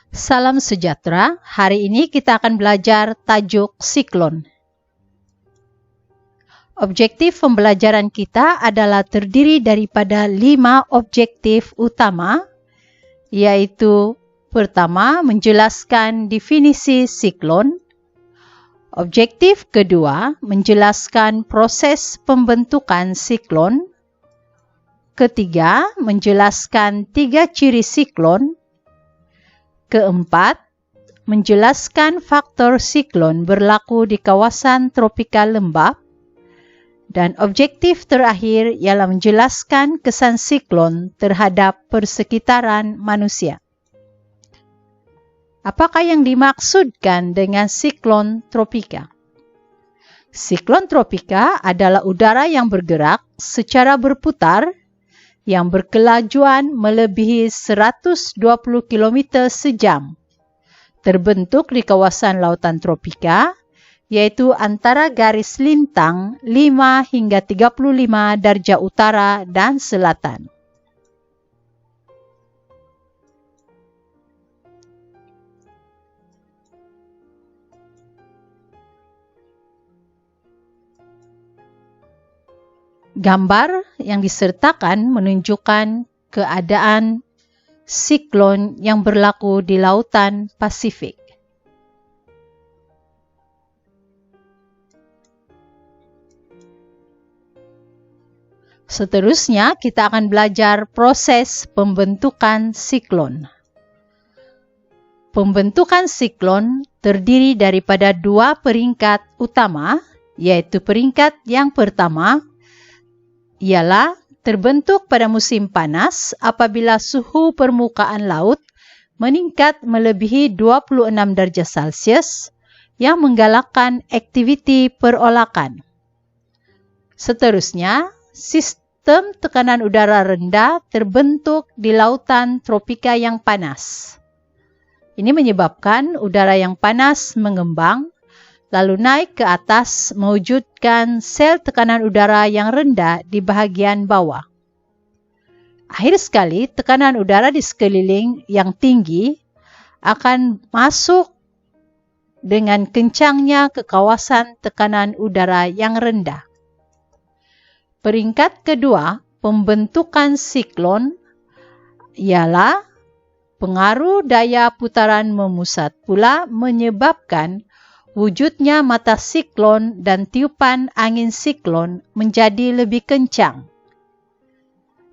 Salam sejahtera, hari ini kita akan belajar tajuk siklon. Objektif pembelajaran kita adalah terdiri daripada 5 objektif utama, yaitu pertama, menjelaskan definisi siklon. Objektif kedua, menjelaskan proses pembentukan siklon. Ketiga, menjelaskan 3 ciri siklon. Keempat, menjelaskan faktor siklon berlaku di kawasan tropika lembap. Dan objektif terakhir ialah menjelaskan kesan siklon terhadap persekitaran manusia. Apakah yang dimaksudkan dengan siklon tropika? Siklon tropika adalah udara yang bergerak secara berputar yang berkelajuan melebihi 120 km sejam. Terbentuk di kawasan lautan tropika, yaitu antara garis lintang 5 hingga 35 darjah utara dan selatan. Gambar yang disertakan menunjukkan keadaan siklon yang berlaku di Lautan Pasifik. Seterusnya, kita akan belajar proses pembentukan siklon. Pembentukan siklon terdiri daripada 2 peringkat utama, yaitu peringkat yang pertama ialah terbentuk pada musim panas apabila suhu permukaan laut meningkat melebihi 26 darjah Celcius yang menggalakkan aktiviti perolakan. Seterusnya, sistem tekanan udara rendah terbentuk di lautan tropika yang panas. Ini menyebabkan udara yang panas mengembang lalu naik ke atas mewujudkan sel tekanan udara yang rendah di bahagian bawah. Akhir sekali, tekanan udara di sekeliling yang tinggi akan masuk dengan kencangnya ke kawasan tekanan udara yang rendah. Peringkat kedua, pembentukan siklon ialah pengaruh daya putaran memusat pula menyebabkan wujudnya mata siklon dan tiupan angin siklon menjadi lebih kencang.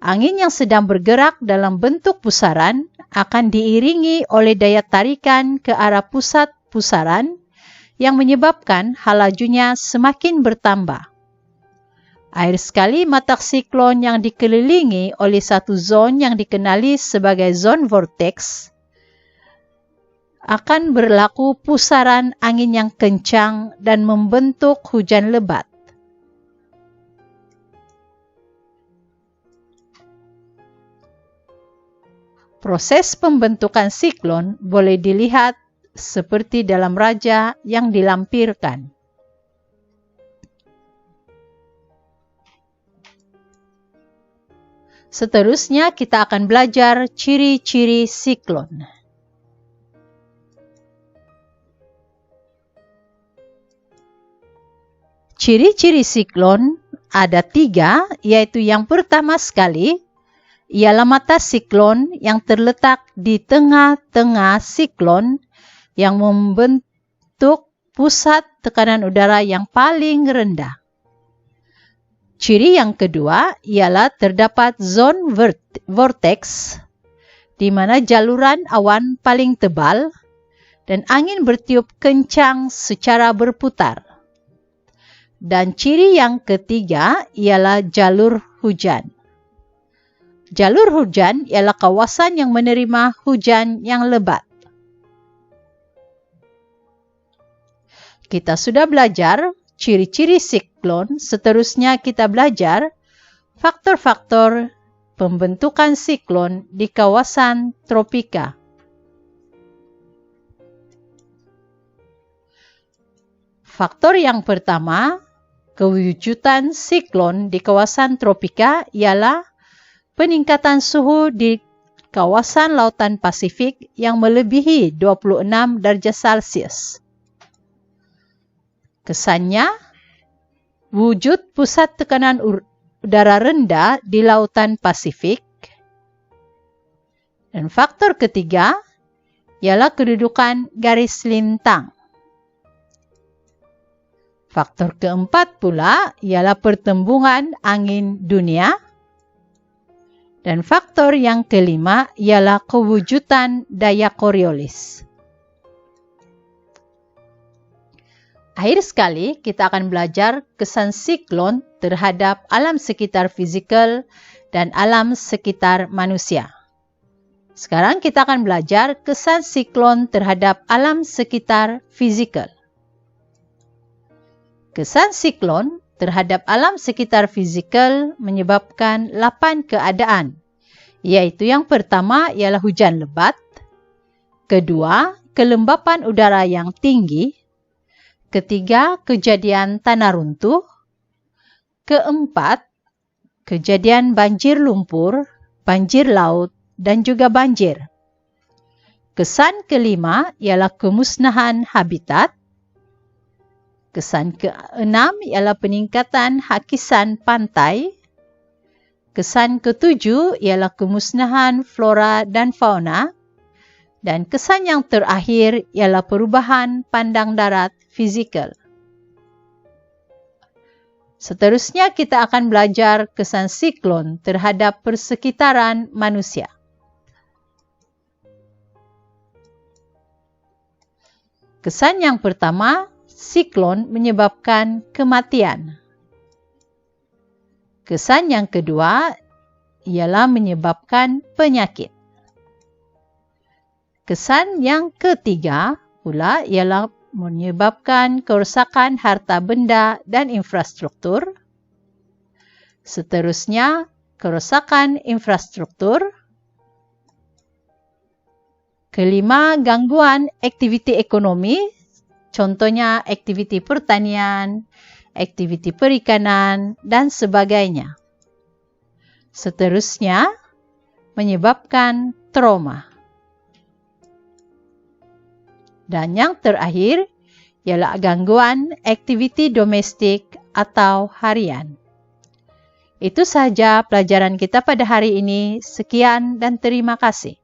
Angin yang sedang bergerak dalam bentuk pusaran akan diiringi oleh daya tarikan ke arah pusat pusaran yang menyebabkan lajunya semakin bertambah. Akhir sekali, mata siklon yang dikelilingi oleh satu zon yang dikenali sebagai zon vortex akan berlaku pusaran angin yang kencang dan membentuk hujan lebat. Proses pembentukan siklon boleh dilihat seperti dalam raja yang dilampirkan. Seterusnya kita akan belajar ciri-ciri siklon. Ciri-ciri siklon ada 3, yaitu yang pertama sekali ialah mata siklon yang terletak di tengah-tengah siklon yang membentuk pusat tekanan udara yang paling rendah. Ciri yang kedua ialah terdapat zon vortex di mana jaluran awan paling tebal dan angin bertiup kencang secara berputar. Dan ciri yang ketiga ialah jalur hujan. Jalur hujan ialah kawasan yang menerima hujan yang lebat. Kita sudah belajar ciri-ciri siklon, seterusnya kita belajar faktor-faktor pembentukan siklon di kawasan tropika. Faktor yang pertama, kewujudan siklon di kawasan tropika ialah peningkatan suhu di kawasan lautan Pasifik yang melebihi 26 darjah Celcius. Kesannya, wujud pusat tekanan udara rendah di lautan Pasifik. Dan faktor ketiga ialah kedudukan garis lintang. Faktor keempat pula ialah pertembungan angin dunia. Dan faktor yang kelima ialah kewujudan daya Coriolis. Akhir sekali, kita akan belajar kesan siklon terhadap alam sekitar fizikal dan alam sekitar manusia. Sekarang kita akan belajar kesan siklon terhadap alam sekitar fizikal. Kesan siklon terhadap alam sekitar fizikal menyebabkan 8 keadaan, yaitu yang pertama ialah hujan lebat, kedua, kelembapan udara yang tinggi, ketiga, kejadian tanah runtuh, keempat, kejadian banjir lumpur, banjir laut, dan juga banjir. Kesan kelima ialah kemusnahan habitat. Kesan keenam ialah peningkatan hakisan pantai. Kesan ketujuh ialah kemusnahan flora dan fauna. Dan kesan yang terakhir ialah perubahan pandang darat fizikal. Seterusnya kita akan belajar kesan siklon terhadap persekitaran manusia. Kesan yang pertama, siklon menyebabkan kematian. Kesan yang kedua ialah menyebabkan penyakit. Kesan yang ketiga pula ialah menyebabkan kerosakan harta benda dan infrastruktur. Seterusnya, kerosakan infrastruktur. Kelima, gangguan aktiviti ekonomi. Contohnya aktiviti pertanian, aktiviti perikanan, dan sebagainya. Seterusnya, menyebabkan trauma. Dan yang terakhir, ialah gangguan aktiviti domestik atau harian. Itu sahaja pelajaran kita pada hari ini. Sekian dan terima kasih.